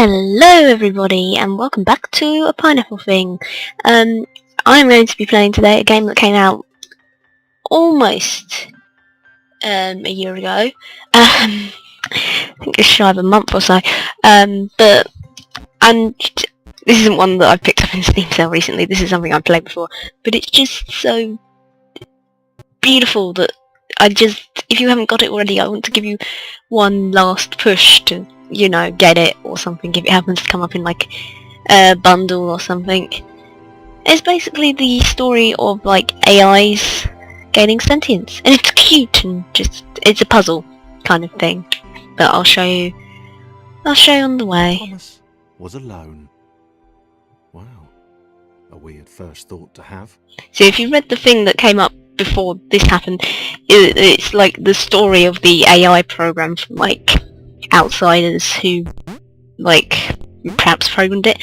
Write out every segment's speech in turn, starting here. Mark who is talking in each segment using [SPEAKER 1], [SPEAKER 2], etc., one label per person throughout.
[SPEAKER 1] Hello everybody and welcome back to A Pineapple Thing. I'm going to be playing today a game that came out almost a year ago. I think it's shy of a month or so. But this isn't one that I've picked up in Steam sale recently. This is something I've played before. But it's just so beautiful that if you haven't got it already, I want to give you one last push to, get it or something if it happens to come up in like a bundle or something. It's basically the story of like AIs gaining sentience, and it's cute and it's a puzzle kind of thing. But I'll show you on the way.
[SPEAKER 2] Thomas was alone. Wow, a weird first thought to have.
[SPEAKER 1] So if you read the thing that came up before this happened, it's like the story of the AI program from like outsiders who like perhaps programmed it,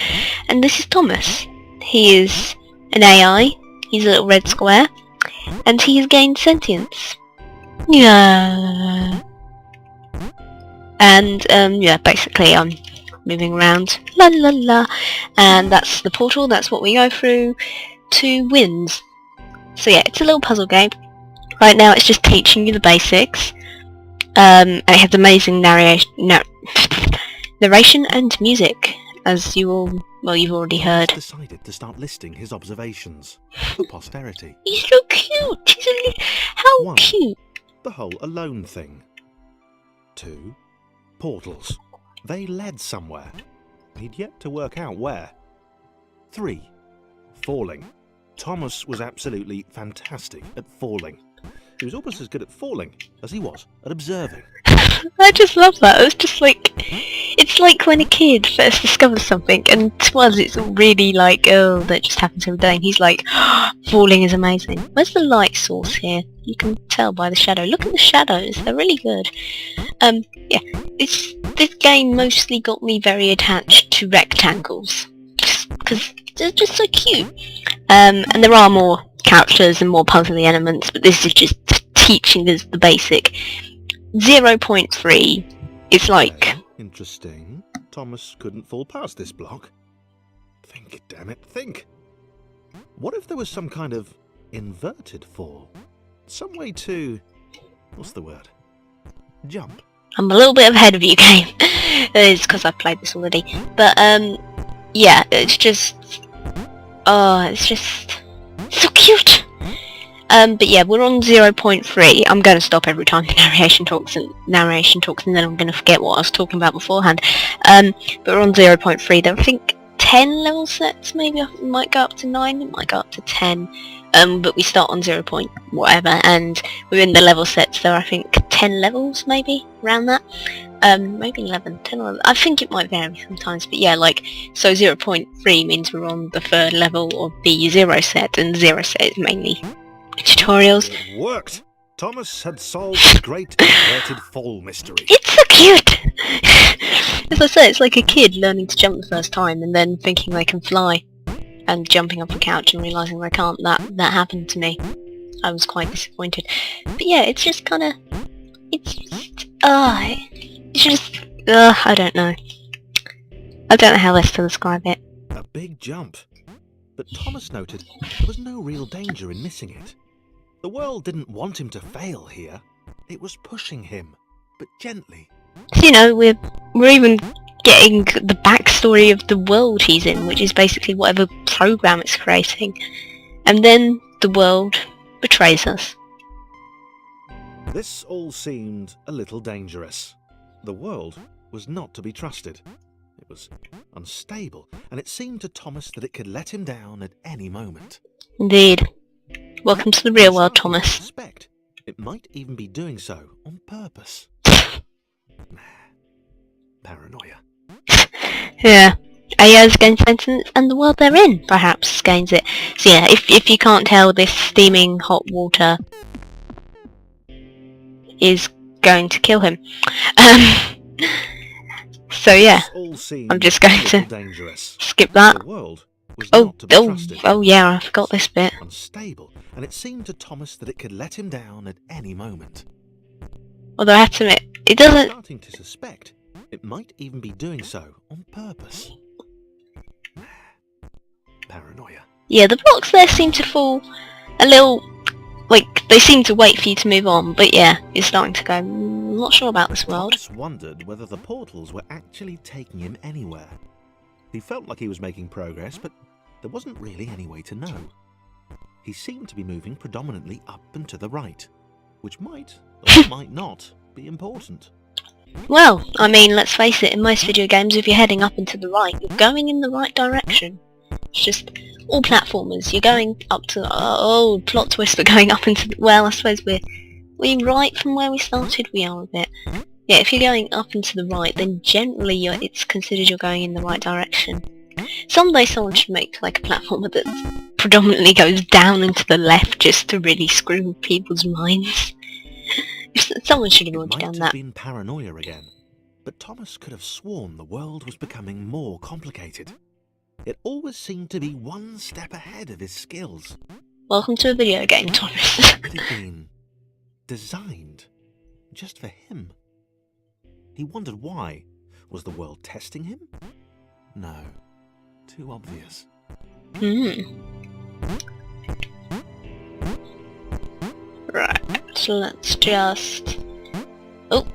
[SPEAKER 1] and this is Thomas. He is an AI, he's a little red square, and he has gained sentience. Yeah. And basically I'm moving around, la la la, and that's the portal, that's what we go through to wins. So yeah, it's a little puzzle game. Right now it's just teaching you the basics. And it has amazing narration and music, as you've already heard.
[SPEAKER 2] He's decided to start listing his observations for posterity.
[SPEAKER 1] He's so cute! How
[SPEAKER 2] 1.
[SPEAKER 1] cute!
[SPEAKER 2] The whole alone thing. 2. Portals. They led somewhere. He'd yet to work out where. 3. Falling. Thomas was absolutely fantastic at falling. He was almost as good at falling as he was at observing.
[SPEAKER 1] I just love that. It's like when a kid first discovers something, and to us it's really like, oh, that just happens every day, and he's like, falling is amazing. Where's the light source here? You can tell by the shadow. Look at the shadows, they're really good. Yeah, this game mostly got me very attached to rectangles, just because they're just so cute. And there are more characters and more puzzly elements, but this is just teaching us the basic. 0.3 is like...
[SPEAKER 2] Interesting. Thomas couldn't fall past this block. Think, damn it, think. What if there was some kind of inverted fall? Some way to... what's the word? Jump.
[SPEAKER 1] I'm a little bit ahead of you, game. It's because I've played this already. But, yeah, it's just... oh, it's just... so cute! But yeah, we're on 0.3. I'm going to stop every time the narration talks, and then I'm going to forget what I was talking about beforehand. But we're on 0.3. There are, I think, 10 level sets, maybe. It might go up to 9, it might go up to 10. But we start on 0. Whatever, and within the level sets there are, I think, 10 levels, maybe, around that. Maybe 11, 10 or 11. I think it might vary sometimes, but yeah, like, so 0.3 means we're on the 3rd level of the 0 set, and 0 set is mainly tutorials.
[SPEAKER 2] It worked! Thomas had solved the great inverted fall mystery.
[SPEAKER 1] It's so cute! As I say, it's like a kid learning to jump the first time and then thinking they can fly, and jumping off the couch and realising they can't. That happened to me. I was quite disappointed. But yeah, it's just kinda... I don't know. I don't know how else to describe it.
[SPEAKER 2] A big jump. But Thomas noted there was no real danger in missing it. The world didn't want him to fail here. It was pushing him, but gently.
[SPEAKER 1] So, we're even getting the backstory of the world he's in, which is basically whatever program it's creating. And then the world betrays us.
[SPEAKER 2] This all seemed a little dangerous. The world was not to be trusted. It was unstable, and it seemed to Thomas that it could let him down at any moment.
[SPEAKER 1] Indeed. Welcome to the real world, Thomas.
[SPEAKER 2] Suspect it might even be doing so on purpose. Paranoia.
[SPEAKER 1] Yeah. AI's gain sentience, and the world they're in, perhaps, gains it. So yeah, if you can't tell, this steaming hot water is going to kill him. So yeah, I'm just going to skip that.
[SPEAKER 2] The world was not to be trusted.
[SPEAKER 1] Oh yeah, I forgot this bit.
[SPEAKER 2] Unstable, and it seemed to Thomas that it could let him down at any moment.
[SPEAKER 1] Although I have to admit, it doesn't...
[SPEAKER 2] Starting to suspect It might even be doing so on purpose. Paranoia.
[SPEAKER 1] Yeah, the blocks there seem to fall a little, like, they seem to wait for you to move on, but yeah, you're starting to go, I'm not sure about this world.
[SPEAKER 2] Thomas wondered whether the portals were actually taking him anywhere. He felt like he was making progress, but there wasn't really any way to know. He seemed to be moving predominantly up and to the right, which might, or might not, be important.
[SPEAKER 1] Well, I mean, let's face it, in most video games, if you're heading up and to the right, you're going in the right direction. It's just, all platformers, you're going up to, oh, plot twist, we're going up into, well, I suppose we're right from where we started, we are a bit. Yeah, if you're going up and to the right, then generally it's considered you're going in the right direction. Someday someone should make, like, a platformer that predominantly goes down and to the left just to really screw with people's minds. Someone should have already done that.
[SPEAKER 2] It might have been paranoia again, but Thomas could have sworn the world was becoming more complicated. It always seemed to be one step ahead of his skills.
[SPEAKER 1] Welcome to a video game, Thomas.
[SPEAKER 2] Had it been designed just for him? He wondered why. Was the world testing him? No. Too obvious.
[SPEAKER 1] Right, so let's just... Oh.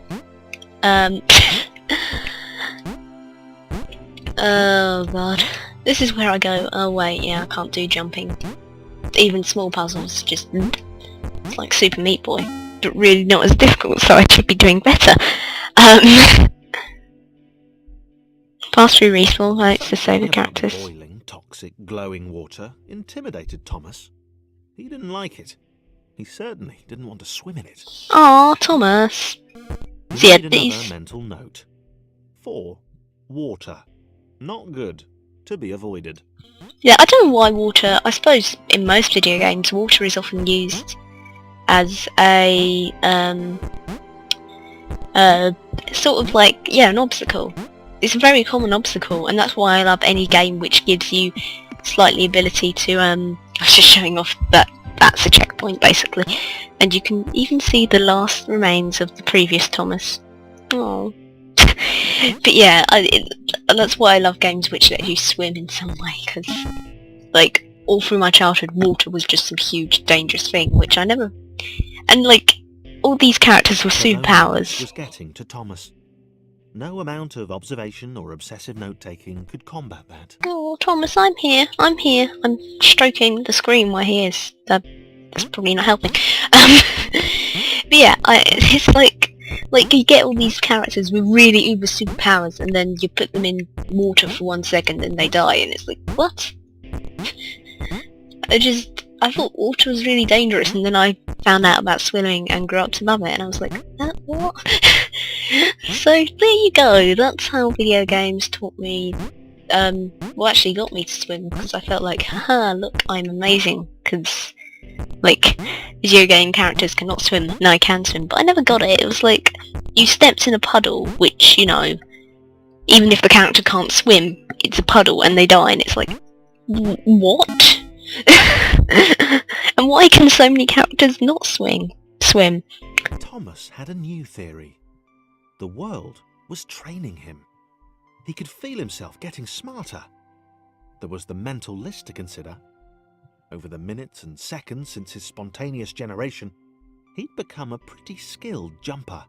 [SPEAKER 1] Oh god. This is where I go, oh wait, yeah, I can't do jumping. Even small puzzles, just... It's like Super Meat Boy. But really not as difficult, so I should be doing better. Pass through respawn lights to save the characters.
[SPEAKER 2] Boiling, toxic, glowing water intimidated Thomas. He didn't like it. He certainly didn't want to swim in it.
[SPEAKER 1] Aw, Thomas.
[SPEAKER 2] He made another mental note. 4. Water. Not good. To be avoided.
[SPEAKER 1] Yeah, I don't know why water... I suppose in most video games, water is often used as a... sort of like, yeah, an obstacle. It's a very common obstacle, and that's why I love any game which gives you slightly ability to, I was just showing off that that's a checkpoint, basically. And you can even see the last remains of the previous Thomas. Oh. But yeah, that's why I love games which let you swim in some way, because, like, all through my childhood, water was just some huge, dangerous thing, which I never... And, like, all these characters were superpowers.
[SPEAKER 2] Was getting to Thomas. No amount of observation or obsessive note-taking could combat that.
[SPEAKER 1] Oh, Thomas, I'm here. I'm here. I'm stroking the screen where he is. That's probably not helping. But yeah, it's like you get all these characters with really uber superpowers, and then you put them in water for 1 second and they die, and it's like, what? I thought water was really dangerous, and then I found out about swimming and grew up to love it, and I was like, what? So there you go, that's how video games taught me, well, actually got me to swim, because I felt like, haha, look, I'm amazing, because, like, video game characters cannot swim, and I can swim, but I never got it. It was like, you stepped in a puddle, which, you know, even if the character can't swim, it's a puddle, and they die, and it's like, what? And why can so many characters not swim?
[SPEAKER 2] Thomas had a new theory. The world was training him. He could feel himself getting smarter. There was the mental list to consider. Over the minutes and seconds since his spontaneous generation, he'd become a pretty skilled jumper.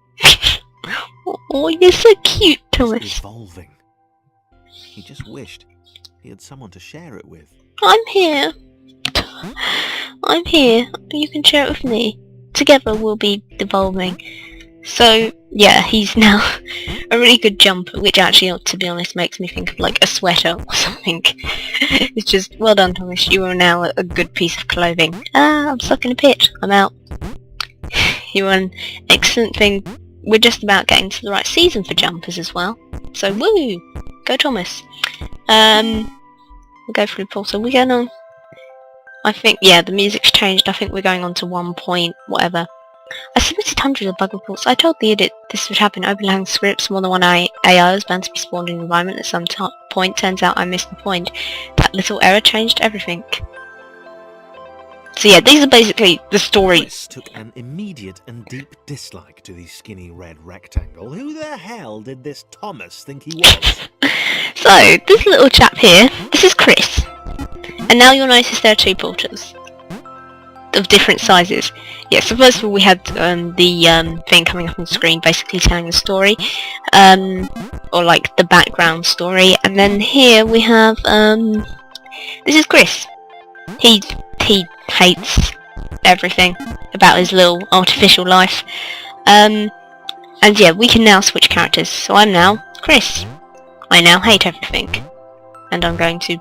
[SPEAKER 1] Oh, you're so cute, Thomas.
[SPEAKER 2] Evolving. He just wished he had someone to share it with.
[SPEAKER 1] I'm here. I'm here. You can share it with me. Together we'll be devolving. So, yeah, he's now a really good jumper, which actually, to be honest, makes me think of like a sweater or something. It's just, well done, Thomas, you are now a good piece of clothing. Ah, I'm stuck in a pit. I'm out. You are an excellent thing. We're just about getting to the right season for jumpers as well. So, woo! Go, Thomas. We'll go through the portal. We're going on... I think, yeah, the music's changed. I think we're going on to 1 point, whatever. I submitted hundreds of bug reports. I told the edit this would happen. Overlaying scripts, more than one AI was bound to be spawned in the environment at some point. Turns out I missed the point. That little error changed everything. So yeah, these are basically the story.
[SPEAKER 2] Chris took an immediate and deep dislike to the skinny red rectangle. Who the hell did this Thomas think he was?
[SPEAKER 1] So, this little chap here, this is Chris. And now you'll notice there are two portals. Of different sizes. Yeah, so first of all we had the thing coming up on the screen basically telling the story. Or like the background story. And then here we have, this is Chris. He hates everything about his little artificial life. And yeah, we can now switch characters. So I'm now Chris. I now hate everything. And I'm going to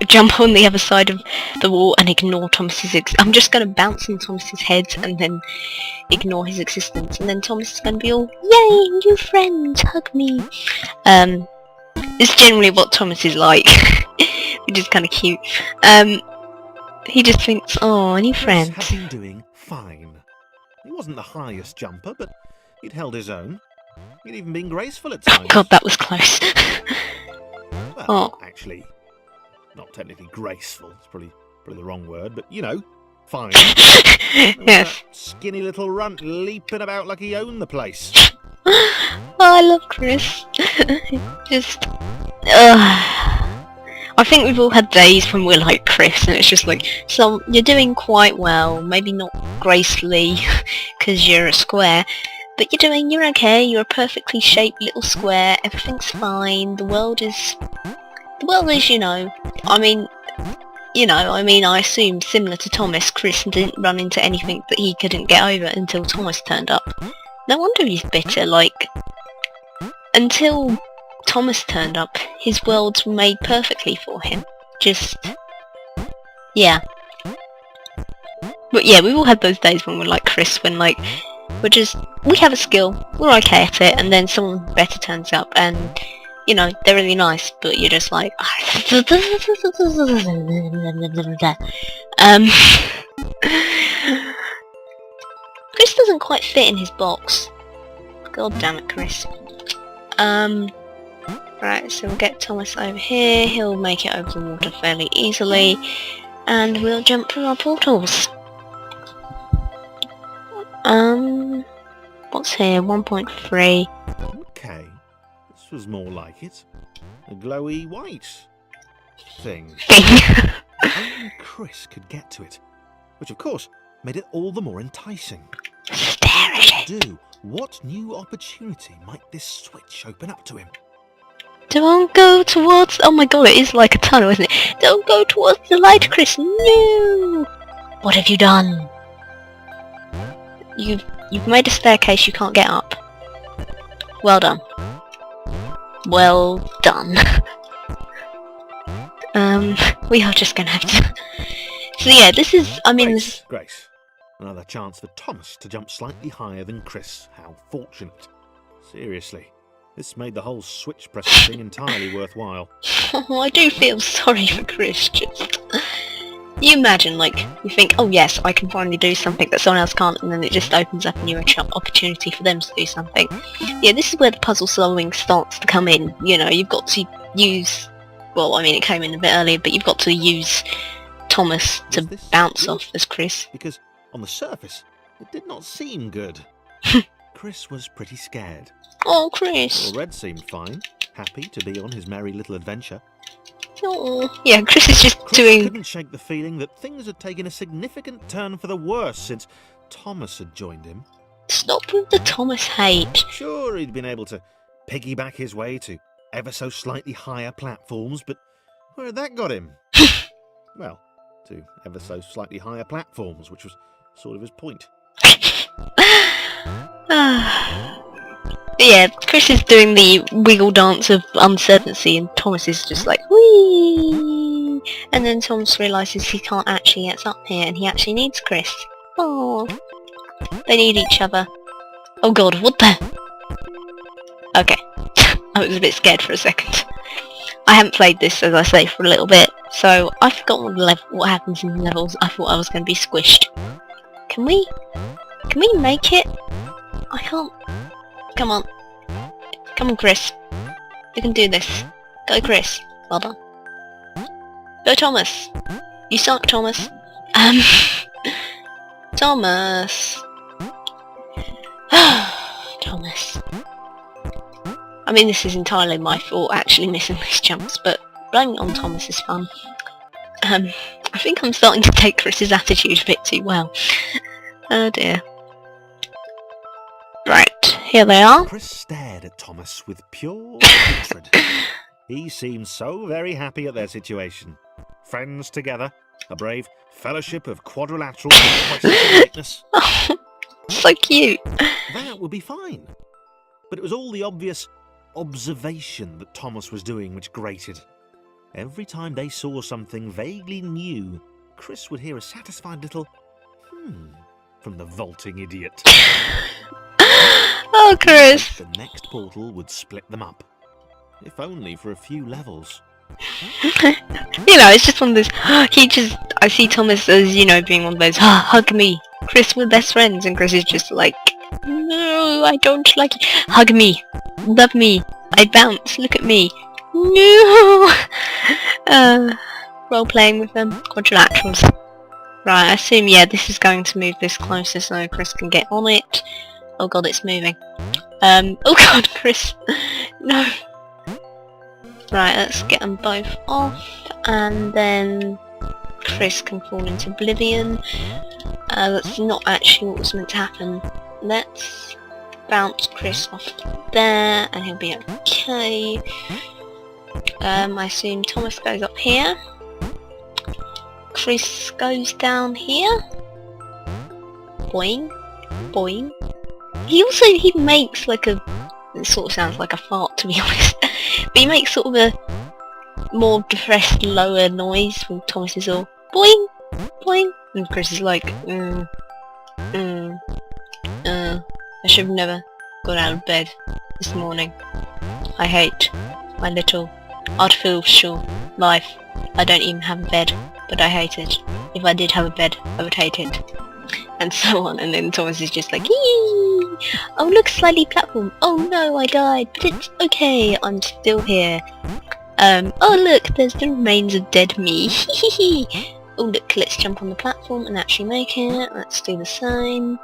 [SPEAKER 1] jump on the other side of the wall and ignore Thomas's I'm just going to bounce on Thomas's head and then ignore his existence. And then Thomas is going to be all, yay, new friends, hug me. It's generally what Thomas is like. Which is kind of cute. He just thinks, oh, new friends.
[SPEAKER 2] Chris had been doing fine. He wasn't the highest jumper, but he'd held his own. He'd even been graceful at times.
[SPEAKER 1] God, that was close.
[SPEAKER 2] Well, actually, not technically graceful. It's probably the wrong word, but you know, fine.
[SPEAKER 1] Yes.
[SPEAKER 2] Skinny little runt leaping about like he owned the place.
[SPEAKER 1] Oh, I love Chris. Just, I think we've all had days when we're like Chris, and it's just like, so you're doing quite well, maybe not gracefully, because you're a square, but you're okay, you're a perfectly shaped little square, everything's fine, the world is, you know, I assume similar to Thomas, Chris didn't run into anything that he couldn't get over until Thomas turned up. No wonder he's bitter, like, until Thomas turned up, his worlds were made perfectly for him. Just, yeah. But yeah, we've all had those days when we're like Chris, when like, we have a skill, we're okay at it, and then someone better turns up, and, you know, they're really nice, but you're just like, Chris doesn't quite fit in his box. God damn it, Chris. Right, so we'll get Thomas over here, he'll make it over the water fairly easily, and we'll jump through our portals. What's here? 1.3.
[SPEAKER 2] Okay, this was more like it. A glowy white thing. Only Chris could get to it, which of course made it all the more enticing.
[SPEAKER 1] Stare at it.
[SPEAKER 2] What new opportunity might this switch open up to him?
[SPEAKER 1] Don't go towards... Oh my god, it is like a tunnel, isn't it? Don't go towards the light, Chris. No! What have you done? You've made a staircase you can't get up. Well done. Well done. We are just gonna have to... So yeah, this is... I mean...
[SPEAKER 2] Grace. Another chance for Thomas to jump slightly higher than Chris. How fortunate. Seriously. This made the whole switch pressing thing entirely worthwhile.
[SPEAKER 1] Oh, I do feel sorry for Chris, just... You imagine, like, you think, oh yes, I can finally do something that someone else can't, and then it just opens up a new opportunity for them to do something. Yeah, this is where the puzzle solving starts to come in. You know, you've got to use... Well, I mean, it came in a bit earlier, but you've got to use Thomas to bounce off as Chris.
[SPEAKER 2] Because, on the surface, it did not seem good. Chris was pretty scared.
[SPEAKER 1] Oh, Chris.
[SPEAKER 2] Well, Red seemed fine, happy to be on his merry little adventure.
[SPEAKER 1] Oh, yeah, Chris is just
[SPEAKER 2] Chris
[SPEAKER 1] doing...
[SPEAKER 2] couldn't shake the feeling that things had taken a significant turn for the worse since Thomas had joined him.
[SPEAKER 1] Stop with the Thomas hate.
[SPEAKER 2] Sure, he'd been able to piggyback his way to ever so slightly higher platforms, but where had that got him? Well, to ever so slightly higher platforms, which was sort of his point.
[SPEAKER 1] Yeah, Chris is doing the wiggle dance of uncertainty, and Thomas is just like, whee! And then Thomas realises he can't actually get up here, and he actually needs Chris. Oh, they need each other. Oh god, what the? Okay, I was a bit scared for a second. I haven't played this, as I say, for a little bit, so I forgot what happens in the levels. I thought I was going to be squished. Can we make it? I can't. Come on. Come on, Chris. You can do this. Go, Chris. Well done. Go, Thomas. You suck, Thomas. Um, Thomas. Thomas. I mean, this is entirely my fault, actually missing these jumps, but blaming it on Thomas is fun. I think I'm starting to take Chris's attitude a bit too well. Oh dear. Right, here they are.
[SPEAKER 2] Chris stared at Thomas with pure hatred. He seemed so very happy at their situation. Friends together, a brave fellowship of quadrilateral greatness.
[SPEAKER 1] So cute.
[SPEAKER 2] That would be fine. But it was all the obvious observation that Thomas was doing which grated. Every time they saw something vaguely new, Chris would hear a satisfied little from the vaulting idiot.
[SPEAKER 1] Oh, Chris.
[SPEAKER 2] The next portal would split them up. If only for a few levels.
[SPEAKER 1] You know, it's just one of those, I see Thomas as, you know, being one of those, hug me, Chris, we're best friends, and Chris is just like, no, I don't like it, hug me, love me, I bounce, look at me, no, role playing with them, quadrilaterals. Right, I assume, yeah, this is going to move this closer so Chris can get on it. Oh god, it's moving. Oh god, Chris, no. Right, let's get them both off, and then Chris can fall into oblivion. That's not actually what was meant to happen. Let's bounce Chris off there, and he'll be okay. I assume Thomas goes up here. Chris goes down here. Boing, boing. He makes like a, it sort of sounds like a fart to be honest, but he makes sort of a more depressed, lower noise when Thomas is all boing, boing, and Chris is like, I should have never got out of bed this morning. I hate my little artificial life. I don't even have a bed, but I hate it. If I did have a bed, I would hate it. And so on, and then Thomas is just like, eee! Oh look, slightly platform. Oh no, I died, but it's okay, I'm still here. Oh look, there's the remains of dead me. Oh look, let's jump on the platform and actually make it. Let's do the same.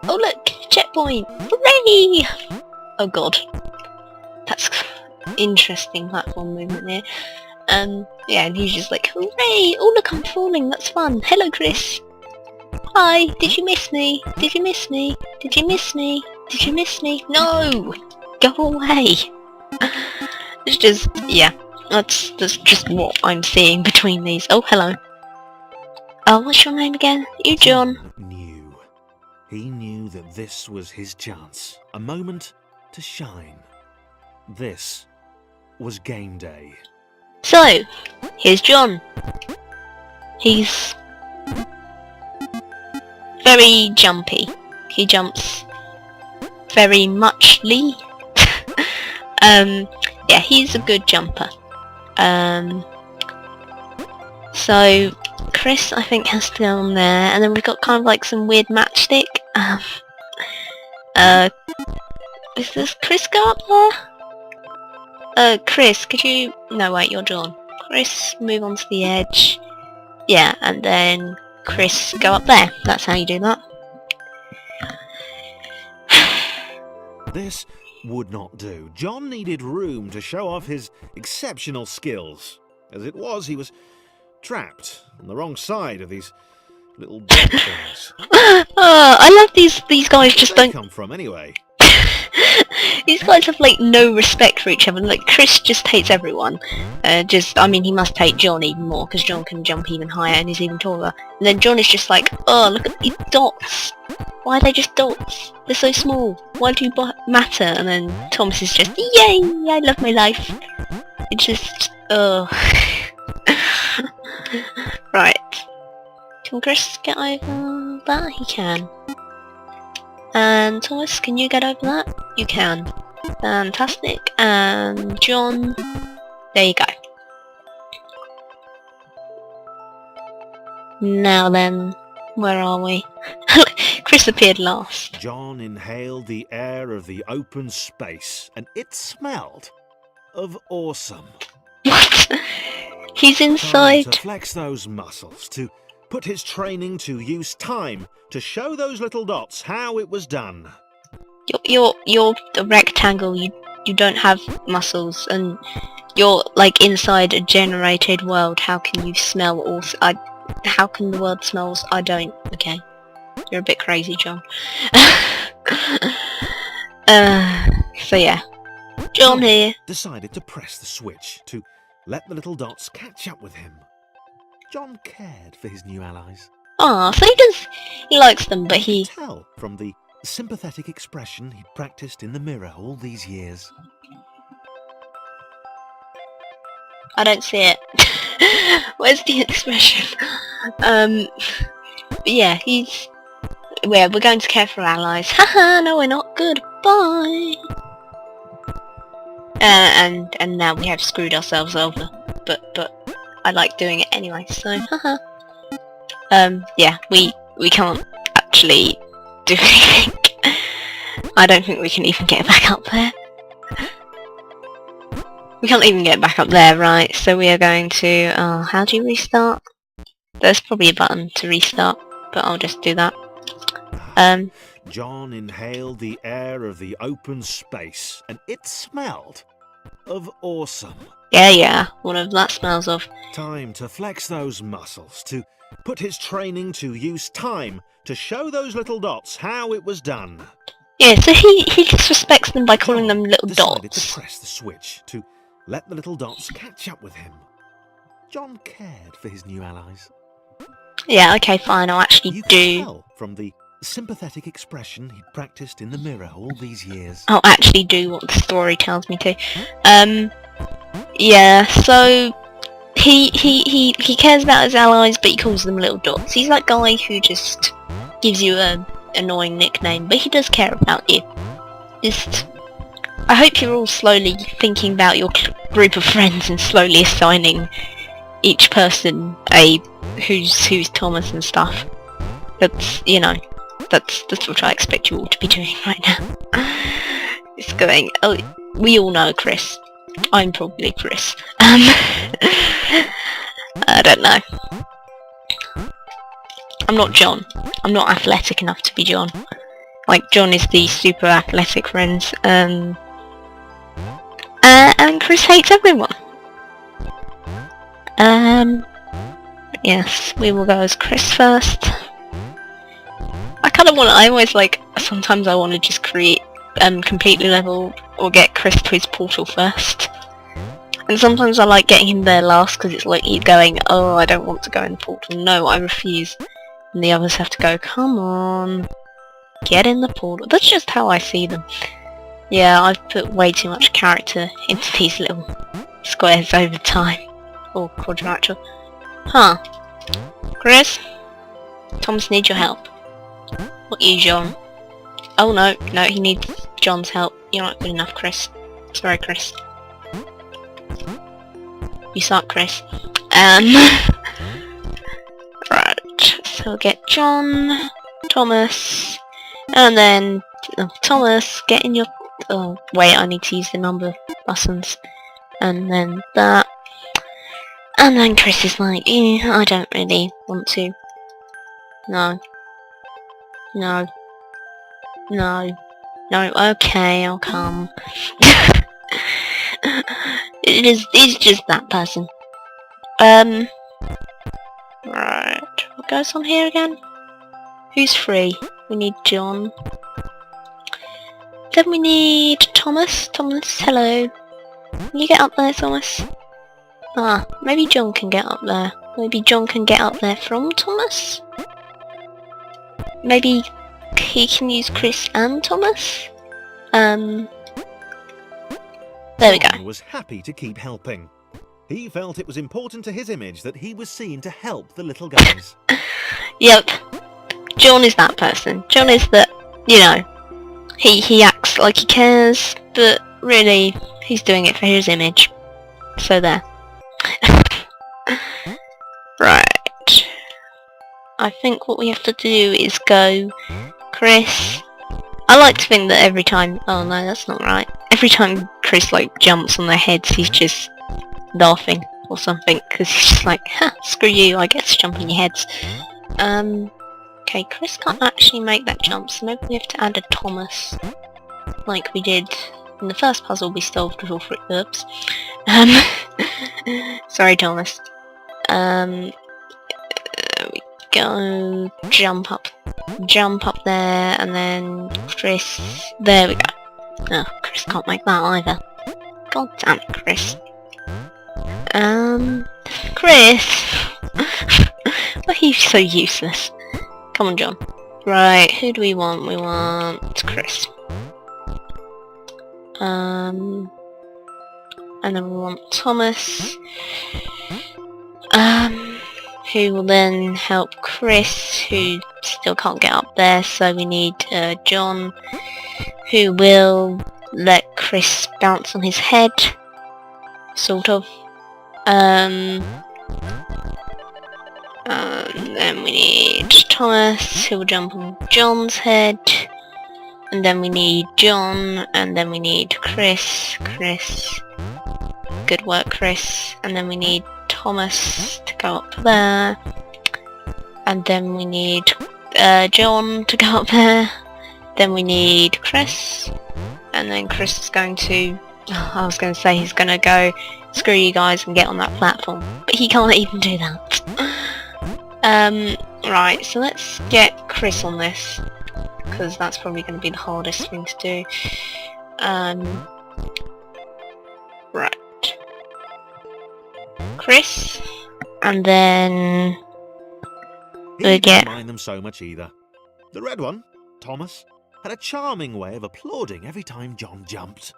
[SPEAKER 1] Oh look, checkpoint! Hooray! Oh god. That's interesting platform movement here. Yeah, and he's just like, hooray! Oh look, I'm falling, that's fun. Hello, Chris. Hi, did you miss me? Did you miss me? Did you miss me? Did you miss me? No! Go away! It's just, yeah, that's just what I'm seeing between these. Oh, hello. Oh, what's your name again? You, John.
[SPEAKER 2] He knew that this was his chance. A moment to shine. This was game day.
[SPEAKER 1] So, here's John. He's very jumpy. He jumps very muchly. Yeah, he's a good jumper. So Chris, I think, has to go on there, and then we've got kind of like some weird matchstick. Does Chris go up there? Chris, could you... No, wait, you're John. Chris, move on to the edge. Yeah, and then Chris, go up there. That's how you do that.
[SPEAKER 2] This would not do. John needed room to show off his exceptional skills. As it was, he was trapped on the wrong side of these little dot things.
[SPEAKER 1] I love these guys just
[SPEAKER 2] Where
[SPEAKER 1] don't...
[SPEAKER 2] did they come from anyway?
[SPEAKER 1] These guys have like no respect for each other. Like Chris just hates everyone. I mean, he must hate John even more because John can jump even higher and is even taller. And then John is just like, oh, look at these dots. Why are they just dots? They're so small. Why do you matter? And then Thomas is just, yay, I love my life. It's just, Right. Can Chris get over that? He can. And Thomas, can you get over that? You can. Fantastic. And John, there you go. Now then, where are we? Chris appeared last.
[SPEAKER 2] John inhaled the air of the open space, and it smelled of awesome.
[SPEAKER 1] What? He's
[SPEAKER 2] Time
[SPEAKER 1] inside.
[SPEAKER 2] to flex those muscles, to put his training to use time to show those little dots how it was done.
[SPEAKER 1] You're a rectangle. You don't have muscles, and you're like inside a generated world. How can you smell all? How can the world smells? I don't. Okay, you're a bit crazy, John. So yeah, John here
[SPEAKER 2] decided to press the switch to let the little dots catch up with him. John cared for his new allies.
[SPEAKER 1] Ah, so he likes them, but
[SPEAKER 2] You could tell from the sympathetic expression he'd practiced in the mirror all these years.
[SPEAKER 1] I don't see it. Where's the expression? But yeah, we're going to care for allies. Haha, no we're not. Goodbye. And now we have screwed ourselves over. But I like doing it anyway, so haha. Yeah, we can't actually do anything. I don't think we can even get back up there. We can't even get back up there, right? So we are going to... how do you restart? There's probably a button to restart, but I'll just do that.
[SPEAKER 2] John inhaled the air of the open space, and it smelled of awesome.
[SPEAKER 1] Yeah, what that smells of.
[SPEAKER 2] Time to flex those muscles, to put his training to use time to show those little dots how it was done.
[SPEAKER 1] Yeah, so he just respects them by calling them little
[SPEAKER 2] decided
[SPEAKER 1] dots.
[SPEAKER 2] to press the switch to let the little dots catch up with him. John cared for his new allies.
[SPEAKER 1] Yeah, okay, fine, I'll actually
[SPEAKER 2] You could
[SPEAKER 1] do...
[SPEAKER 2] tell from the sympathetic expression he'd practiced in the mirror all these years.
[SPEAKER 1] I'll actually do what the story tells me to. Yeah, so... He cares about his allies, but he calls them little dots. He's that guy who just gives you an annoying nickname, but he does care about you. I hope you're all slowly thinking about your group of friends and slowly assigning each person who's Thomas and stuff. That's, you know, that's what I expect you all to be doing right now. It's going, oh, we all know Chris. I'm probably Chris. I don't know. I'm not John. I'm not athletic enough to be John. Like, John is the super athletic friends, and Chris hates everyone. Yes, we will go as Chris first. Sometimes I want to just create, completely level, or get Chris to his portal first. And sometimes I like getting him there last, because it's like he's going, oh, I don't want to go in the portal, no, I refuse. And the others have to go, come on, get in the portal. That's just how I see them. Yeah, I've put way too much character into these little squares over time. Or quadrilateral. Huh. Chris? Thomas needs your help. Not you, John. Oh no, he needs John's help. You're not good enough, Chris. Sorry, Chris. You suck, Chris. Right, so we'll get John, Thomas, and then Thomas, get in your... Oh, wait, I need to use the number buttons. And then that. And then Chris is like, I don't really want to. No, okay, I'll come. It's just that person. Right, what goes on here again? Who's free? We need John. Then we need Thomas. Thomas, hello. Can you get up there, Thomas? Ah, maybe John can get up there. Maybe John can get up there from Thomas? Maybe he can use Chris and Thomas? There we go.
[SPEAKER 2] John was happy to keep helping. He felt it was important to his image that he was seen to help the little guys.
[SPEAKER 1] Yep. John is that person. John is that, you know, he acts like he cares, but really, he's doing it for his image. So there. Right. I think what we have to do is go Chris. I like to think that every time... Oh no, that's not right. Every time Chris, like, jumps on their heads, he's just laughing. or something, because he's just like, ha, screw you, I get to jump on your heads. Okay, Chris can't actually make that jump, so maybe we have to add a Thomas, like we did in the first puzzle we solved with all three. Oops. Sorry, Thomas. There we go. Jump up there, and then Chris. There we go. Oh, Chris can't make that either. God damn it, Chris. Chris. Why are you so useless? Come on, John. Right, who do we want? We want Chris. And then we want Thomas. Who will then help Chris, who still can't get up there, so we need John, who will let Chris bounce on his head, sort of. And then we need Thomas, who will jump on John's head, and then we need John, and then we need Chris, good work Chris, and then we need Thomas to go up there, and then we need John to go up there, then we need Chris, and then Chris is going to, I was going to say he's going to go, screw you guys and get on that platform, but he can't even do that. Right, so let's get Chris on this, because that's probably going to be the hardest thing to do. Right. Chris, and then
[SPEAKER 2] He
[SPEAKER 1] we
[SPEAKER 2] didn't
[SPEAKER 1] get...
[SPEAKER 2] mind them so much either. The red one, Thomas, had a charming way of applauding every time John jumped.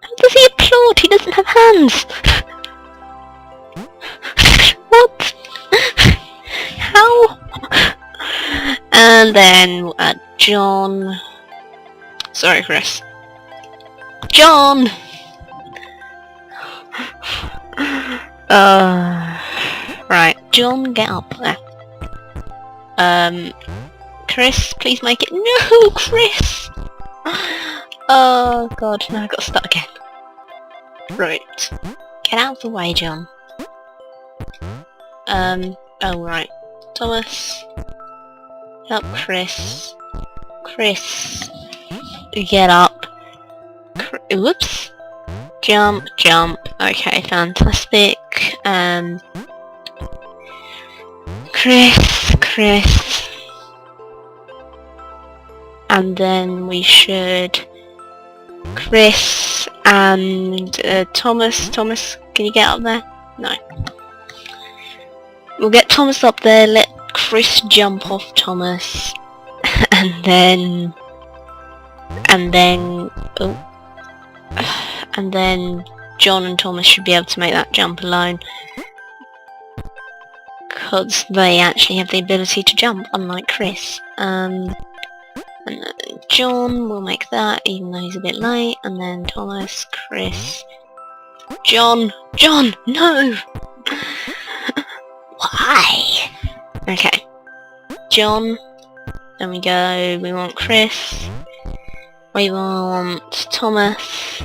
[SPEAKER 1] How does he applaud? He doesn't have hands! What? How? And then John... Sorry, Chris. John! Right, John, get up there. Chris, please make it. No, Chris! Oh god, now I've got to start again. Right. Get out of the way, John. Oh right. Thomas. Help Chris. Chris. Get up. Whoops. Jump, jump. Okay, fantastic. Chris. And then we should... Chris and Thomas. Thomas, can you get up there? No. We'll get Thomas up there, let Chris jump off Thomas, and then John and Thomas should be able to make that jump alone, because they actually have the ability to jump, unlike Chris. And then John will make that, even though he's a bit late, and then Thomas, Chris, John, no! Why? Okay. John. Then we go. We want Chris. We want Thomas.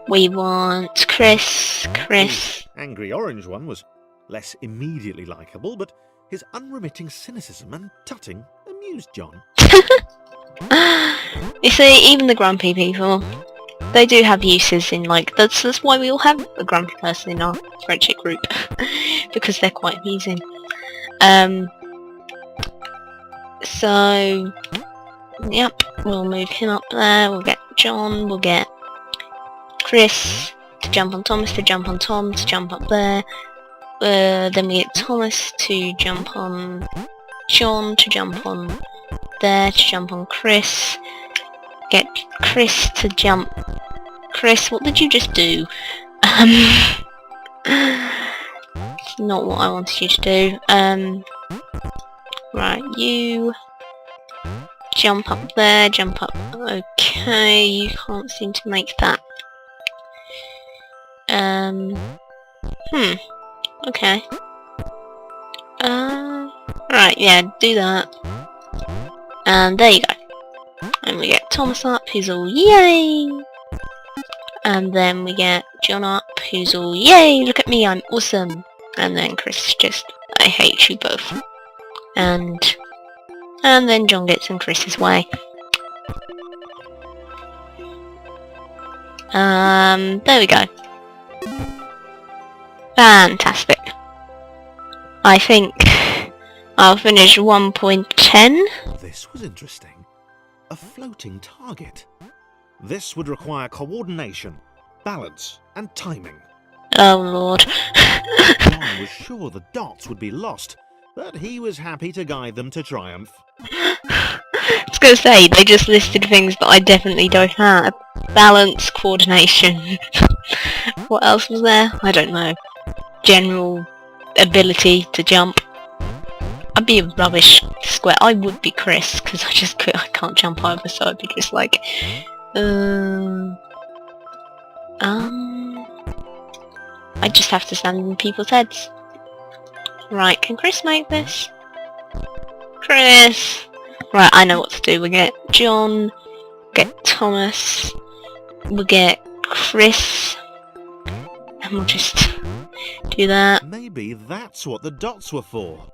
[SPEAKER 1] We want Chris.
[SPEAKER 2] The angry orange one was less immediately likeable, but his unremitting cynicism and tutting amused John.
[SPEAKER 1] You see, even the grumpy people, they do have uses in, like, that's why we all have a grumpy person in our friendship group. Because they're quite amusing. So, yep, we'll move him up there, we'll get John, we'll get Chris to jump on Thomas, to jump on Tom, to jump up there. Then we get Thomas to jump on John, to jump on there, to jump on Chris. Get Chris to jump... Chris, what did you just do? Not what I wanted you to do. Right, you jump up there, jump up. Okay, you can't seem to make that. Okay. Right, yeah, do that. And there you go. And we get Thomas up, who's all yay! And then we get John up, who's all, yay, look at me, I'm awesome. And then Chris just, I hate you both. And then John gets in Chris's way. There we go. Fantastic. I think I'll finish 1.10.
[SPEAKER 2] This was interesting. A floating target. This would require coordination, balance, and timing.
[SPEAKER 1] Oh lord.
[SPEAKER 2] John was sure the dots would be lost, but he was happy to guide them to triumph.
[SPEAKER 1] I was going to say, they just listed things that I definitely don't have. Balance, coordination. What else was there? I don't know. General ability to jump. I'd be a rubbish square. I would be Chris, because I can't jump over, so I'd be just like... I just have to stand in people's heads. Right, can Chris make this? Chris! Right, I know what to do. We get John, get Thomas, we'll get Chris, and we'll just do that.
[SPEAKER 2] Maybe that's what the dots were for.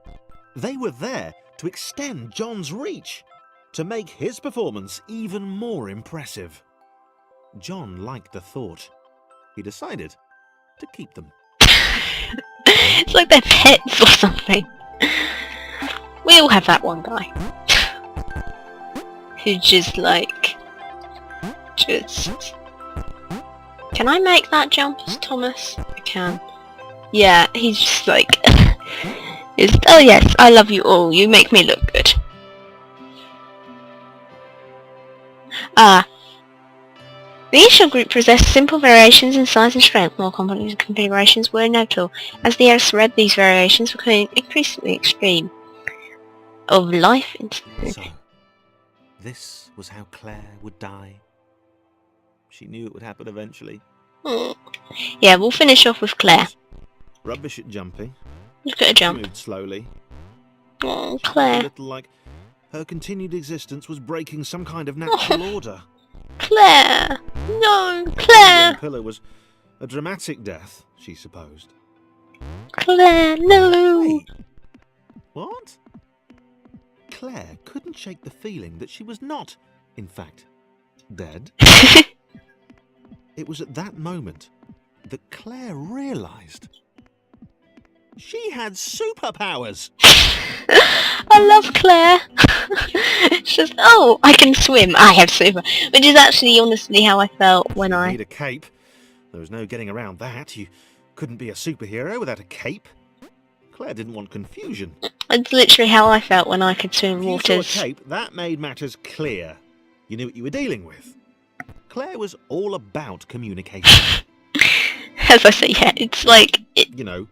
[SPEAKER 2] They were there to extend John's reach, to make his performance even more impressive. John liked the thought. He decided to keep them.
[SPEAKER 1] It's like they're pets or something. We all have that one guy who just like, can I make that jump as Thomas? I can. Yeah, he's just like, oh yes, I love you all, you make me look good. The initial group possessed simple variations in size and strength. More complex configurations were notable. As the era spread, these variations became increasingly extreme. Of life
[SPEAKER 2] So, this was how Claire would die. She knew it would happen eventually.
[SPEAKER 1] Yeah, we'll finish off with Claire.
[SPEAKER 2] Rubbish at jumping.
[SPEAKER 1] Look at her jump.
[SPEAKER 2] Moved slowly.
[SPEAKER 1] Oh,
[SPEAKER 2] She felt
[SPEAKER 1] Claire.
[SPEAKER 2] a little like her continued existence was breaking some kind of natural order.
[SPEAKER 1] Claire! No,
[SPEAKER 2] The
[SPEAKER 1] Claire!
[SPEAKER 2] pillar was a dramatic death, she supposed.
[SPEAKER 1] Claire, no!
[SPEAKER 2] Wait. What? Claire couldn't shake the feeling that she was not, in fact, dead. It was at that moment that Claire realised she had superpowers.
[SPEAKER 1] I love Claire. It's just, oh, I can swim. I have super. Which is actually honestly how I felt when
[SPEAKER 2] You need a cape. There was no getting around that. You couldn't be a superhero without a cape. Claire didn't want confusion.
[SPEAKER 1] It's literally how I felt when I could swim
[SPEAKER 2] If you
[SPEAKER 1] waters.
[SPEAKER 2] saw a cape, that made matters clear. You knew what you were dealing with. Claire was all about communication.
[SPEAKER 1] As I say, yeah, it's like...
[SPEAKER 2] You know,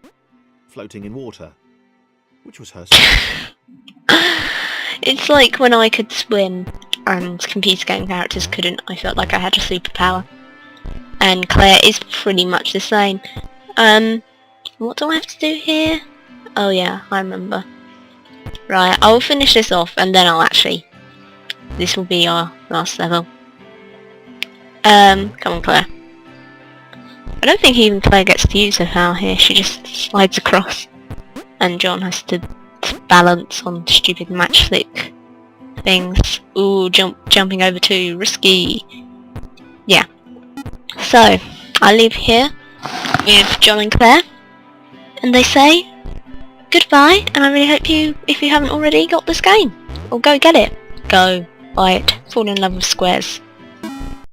[SPEAKER 2] floating in water. Which was her strength.
[SPEAKER 1] It's like when I could swim and computer game characters couldn't. I felt like I had a superpower. And Claire is pretty much the same. What do I have to do here? Oh yeah, I remember. Right, I'll finish this off and then I'll actually... This will be our last level. Come on, Claire. I don't think even Claire gets to use her power here. She just slides across. And John has to balance on stupid match flick things. Ooh, jumping over too risky. Yeah. So, I leave here with John and Claire. And they say goodbye, and I really hope you, if you haven't already got this game, or go get it. Go buy it. Fall in love with squares.